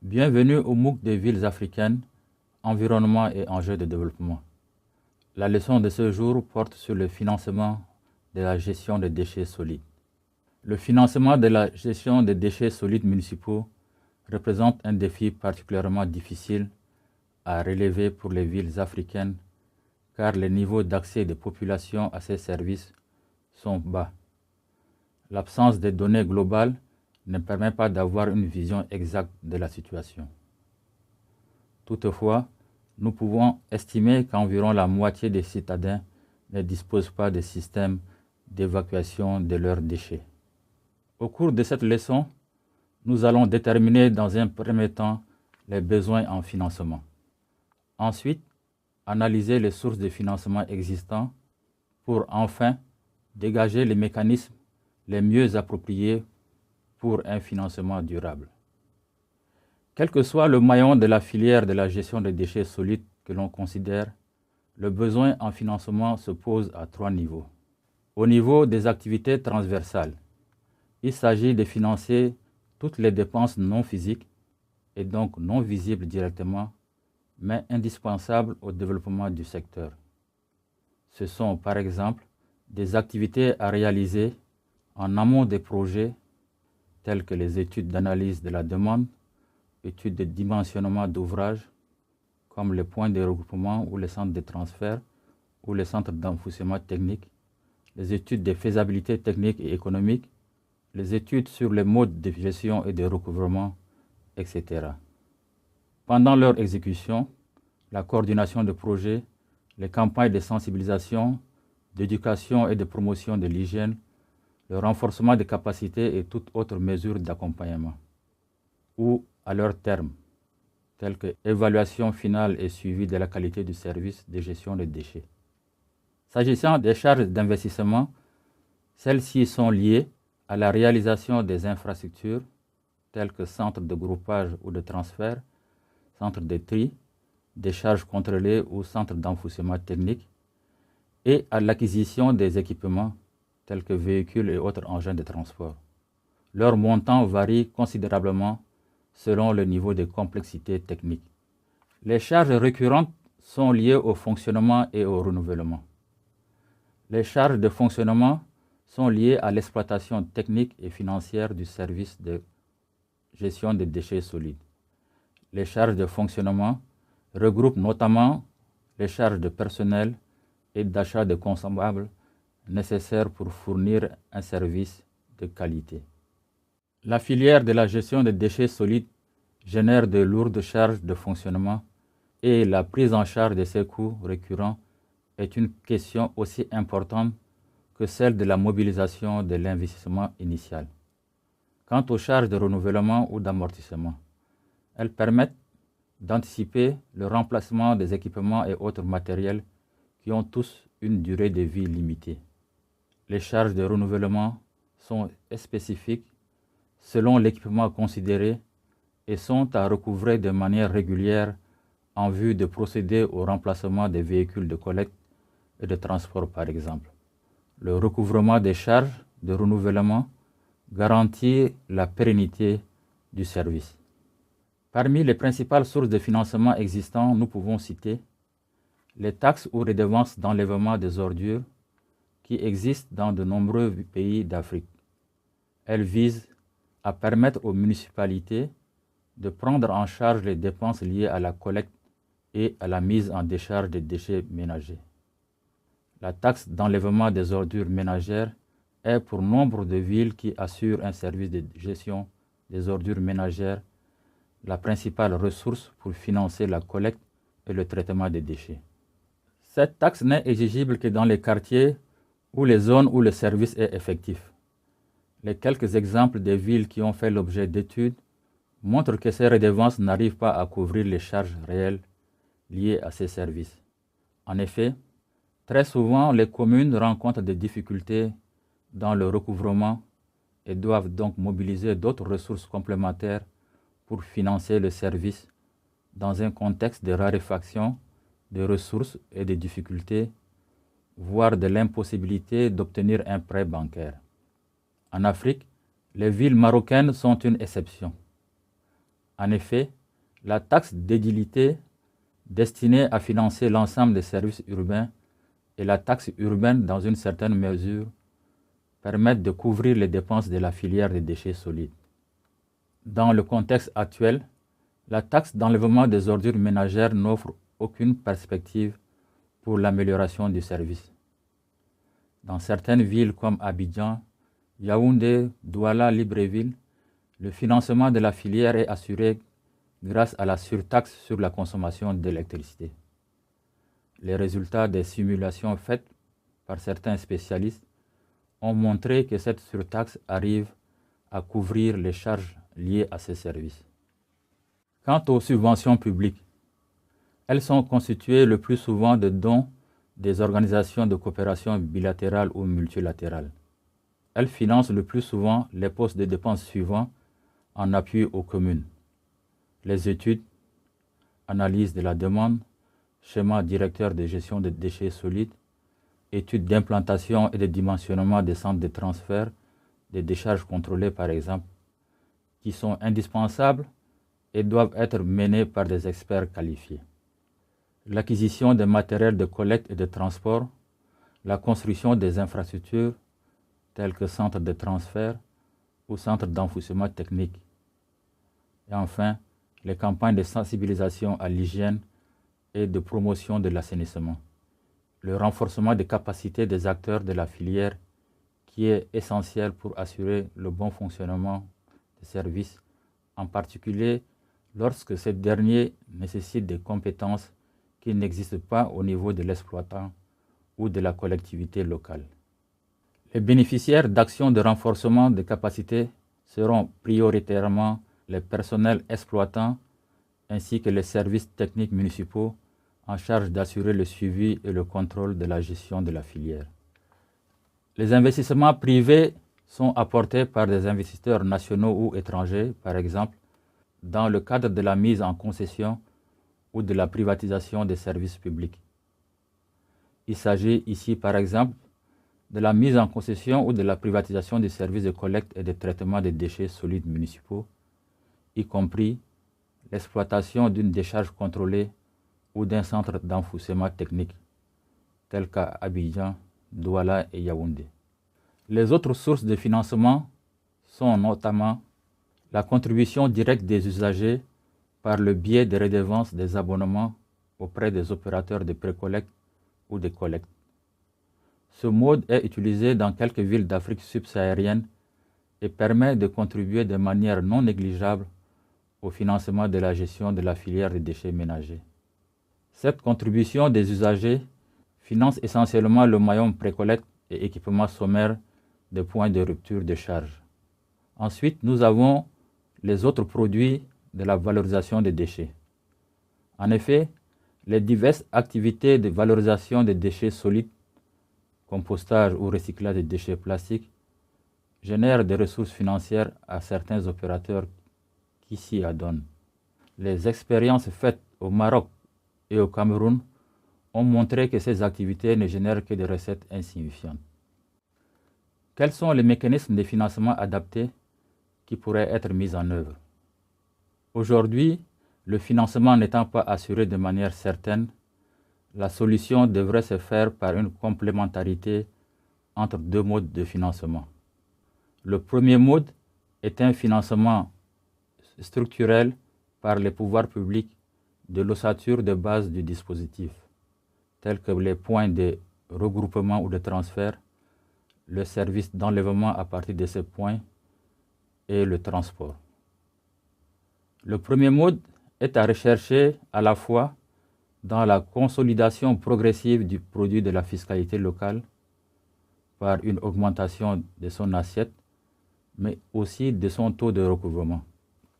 Bienvenue au MOOC des villes africaines, environnement et enjeux de développement. La leçon de ce jour porte sur le financement de la gestion des déchets solides. Le financement de la gestion des déchets solides municipaux représente un défi particulièrement difficile à relever pour les villes africaines car les niveaux d'accès des populations à ces services sont bas. L'absence de données globales ne permet pas d'avoir une vision exacte de la situation. Toutefois, nous pouvons estimer qu'environ la moitié des citadins ne disposent pas de système d'évacuation de leurs déchets. Au cours de cette leçon, nous allons déterminer dans un premier temps les besoins en financement. Ensuite, analyser les sources de financement existants pour enfin dégager les mécanismes les mieux appropriés pour un financement durable. Quel que soit le maillon de la filière de la gestion des déchets solides que l'on considère, le besoin en financement se pose à 3 niveaux. Au niveau des activités transversales, il s'agit de financer toutes les dépenses non physiques et donc non visibles directement, mais indispensables au développement du secteur. Ce sont par exemple des activités à réaliser en amont des projets telles que les études d'analyse de la demande, études de dimensionnement d'ouvrages, comme les points de regroupement ou les centres de transfert ou les centres d'enfouissement technique, les études de faisabilité technique et économique, les études sur les modes de gestion et de recouvrement, etc. Pendant leur exécution, la coordination de projets, les campagnes de sensibilisation, d'éducation et de promotion de l'hygiène, le renforcement des capacités et toute autre mesure d'accompagnement, ou à leur terme, tels que évaluation finale et suivi de la qualité du service de gestion des déchets. S'agissant des charges d'investissement, celles-ci sont liées à la réalisation des infrastructures, telles que centres de groupage ou de transfert, centres de tri, des charges contrôlées ou centres d'enfouissement technique, et à l'acquisition des équipements, tels que véhicules et autres engins de transport. Leur montant varie considérablement selon le niveau de complexité technique. Les charges récurrentes sont liées au fonctionnement et au renouvellement. Les charges de fonctionnement sont liées à l'exploitation technique et financière du service de gestion des déchets solides. Les charges de fonctionnement regroupent notamment les charges de personnel et d'achat de consommables nécessaires pour fournir un service de qualité. La filière de la gestion des déchets solides génère de lourdes charges de fonctionnement et la prise en charge de ces coûts récurrents est une question aussi importante que celle de la mobilisation de l'investissement initial. Quant aux charges de renouvellement ou d'amortissement, elles permettent d'anticiper le remplacement des équipements et autres matériels qui ont tous une durée de vie limitée. Les charges de renouvellement sont spécifiques selon l'équipement considéré et sont à recouvrer de manière régulière en vue de procéder au remplacement des véhicules de collecte et de transport par exemple. Le recouvrement des charges de renouvellement garantit la pérennité du service. Parmi les principales sources de financement existantes, nous pouvons citer les taxes ou redevances d'enlèvement des ordures qui existent dans de nombreux pays d'Afrique. Elles visent à permettre aux municipalités de prendre en charge les dépenses liées à la collecte et à la mise en décharge des déchets ménagers. La taxe d'enlèvement des ordures ménagères est pour nombre de villes qui assurent un service de gestion des ordures ménagères la principale ressource pour financer la collecte et le traitement des déchets. Cette taxe n'est exigible que dans les quartiers ou les zones où le service est effectif. Les quelques exemples des villes qui ont fait l'objet d'études montrent que ces redevances n'arrivent pas à couvrir les charges réelles liées à ces services. En effet, très souvent, les communes rencontrent des difficultés dans le recouvrement et doivent donc mobiliser d'autres ressources complémentaires pour financer le service dans un contexte de raréfaction de ressources et de difficultés, voire de l'impossibilité d'obtenir un prêt bancaire. En Afrique, les villes marocaines sont une exception. En effet, la taxe d'édilité destinée à financer l'ensemble des services urbains et la taxe urbaine dans une certaine mesure permettent de couvrir les dépenses de la filière des déchets solides. Dans le contexte actuel, la taxe d'enlèvement des ordures ménagères n'offre aucune perspective pour l'amélioration du service. Dans certaines villes comme Abidjan, Yaoundé, Douala, Libreville, le financement de la filière est assuré grâce à la surtaxe sur la consommation d'électricité. Les résultats des simulations faites par certains spécialistes ont montré que cette surtaxe arrive à couvrir les charges liées à ces services. Quant aux subventions publiques, elles sont constituées le plus souvent de dons des organisations de coopération bilatérale ou multilatérale. Elles financent le plus souvent les postes de dépenses suivants en appui aux communes: les études, analyse de la demande, schéma directeur de gestion des déchets solides, études d'implantation et de dimensionnement des centres de transfert des décharges contrôlées par exemple, qui sont indispensables et doivent être menées par des experts qualifiés. L'acquisition des matériels de collecte et de transport, la construction des infrastructures telles que centres de transfert ou centres d'enfouissement technique. Et enfin, les campagnes de sensibilisation à l'hygiène et de promotion de l'assainissement. Le renforcement des capacités des acteurs de la filière qui est essentiel pour assurer le bon fonctionnement des services, en particulier lorsque ces derniers nécessitent des compétences qui n'existent pas au niveau de l'exploitant ou de la collectivité locale. Les bénéficiaires d'actions de renforcement des capacités seront prioritairement les personnels exploitants ainsi que les services techniques municipaux en charge d'assurer le suivi et le contrôle de la gestion de la filière. Les investissements privés sont apportés par des investisseurs nationaux ou étrangers, par exemple, dans le cadre de la mise en concession ou de la privatisation des services publics. Il s'agit ici, par exemple, de la mise en concession ou de la privatisation des services de collecte et de traitement des déchets solides municipaux, y compris l'exploitation d'une décharge contrôlée ou d'un centre d'enfouissement technique, tel qu'à Abidjan, Douala et Yaoundé. Les autres sources de financement sont notamment la contribution directe des usagers par le biais des redevances des abonnements auprès des opérateurs de précollecte ou de collecte. Ce mode est utilisé dans quelques villes d'Afrique subsaharienne et permet de contribuer de manière non négligeable au financement de la gestion de la filière des déchets ménagers. Cette contribution des usagers finance essentiellement le maillon précollecte et équipement sommaire des points de rupture de charge. Ensuite, nous avons les autres produits de la valorisation des déchets. En effet, les diverses activités de valorisation des déchets solides, compostage ou recyclage des déchets plastiques, génèrent des ressources financières à certains opérateurs qui s'y adonnent. Les expériences faites au Maroc et au Cameroun ont montré que ces activités ne génèrent que des recettes insignifiantes. Quels sont les mécanismes de financement adaptés qui pourraient être mis en œuvre? Aujourd'hui, le financement n'étant pas assuré de manière certaine, la solution devrait se faire par une complémentarité entre deux modes de financement. Le premier mode est un financement structurel par les pouvoirs publics de l'ossature de base du dispositif, tels que les points de regroupement ou de transfert, le service d'enlèvement à partir de ces points et le transport. Le premier mode est à rechercher à la fois dans la consolidation progressive du produit de la fiscalité locale par une augmentation de son assiette, mais aussi de son taux de recouvrement.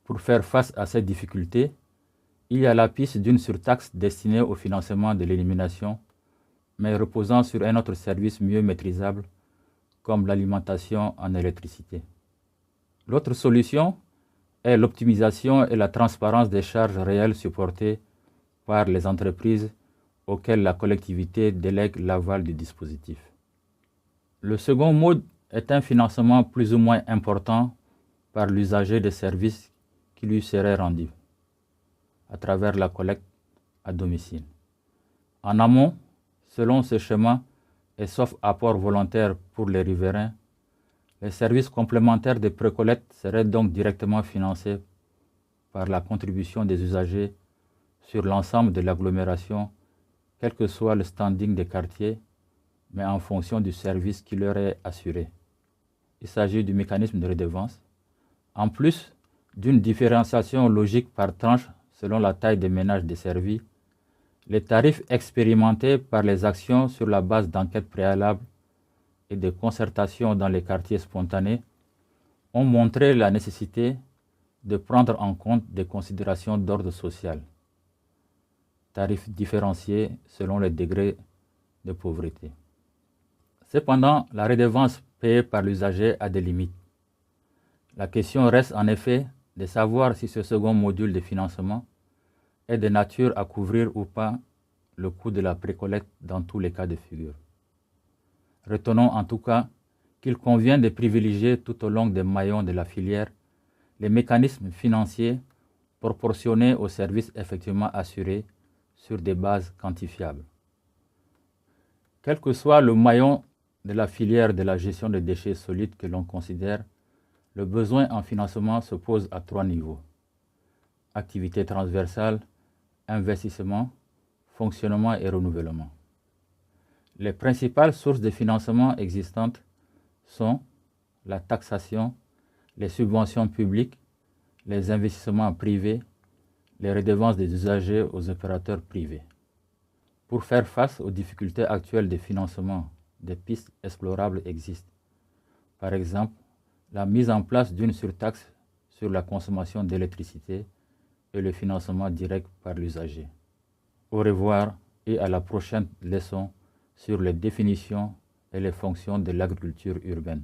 Pour faire face à ces difficultés, il y a la piste d'une surtaxe destinée au financement de l'élimination, mais reposant sur un autre service mieux maîtrisable, comme l'alimentation en électricité. L'autre solution est l'optimisation et la transparence des charges réelles supportées par les entreprises auxquelles la collectivité délègue l'aval du dispositif. Le second mode est un financement plus ou moins important par l'usager des services qui lui serait rendu à travers la collecte à domicile. En amont, selon ce schéma, et sauf apport volontaire pour les riverains, les services complémentaires de précollecte seraient donc directement financés par la contribution des usagers sur l'ensemble de l'agglomération, quel que soit le standing des quartiers, mais en fonction du service qui leur est assuré. Il s'agit du mécanisme de redevance, en plus d'une différenciation logique par tranche selon la taille des ménages desservis. Les tarifs expérimentés par les actions sur la base d'enquêtes préalables et de concertations dans les quartiers spontanés ont montré la nécessité de prendre en compte des considérations d'ordre social. Tarifs différenciés selon les degrés de pauvreté. Cependant, la redevance payée par l'usager a des limites. La question reste en effet de savoir si ce second module de financement est de nature à couvrir ou pas le coût de la précollecte dans tous les cas de figure. Retenons en tout cas qu'il convient de privilégier tout au long des maillons de la filière les mécanismes financiers proportionnés aux services effectivement assurés sur des bases quantifiables. Quel que soit le maillon de la filière de la gestion des déchets solides que l'on considère, le besoin en financement se pose à 3 niveaux. Activité transversale, investissement, fonctionnement et renouvellement. Les principales sources de financement existantes sont la taxation, les subventions publiques, les investissements privés, les redevances des usagers aux opérateurs privés. Pour faire face aux difficultés actuelles de financement, des pistes explorables existent. Par exemple, la mise en place d'une surtaxe sur la consommation d'électricité et le financement direct par l'usager. Au revoir et à la prochaine leçon sur les définitions et les fonctions de l'agriculture urbaine.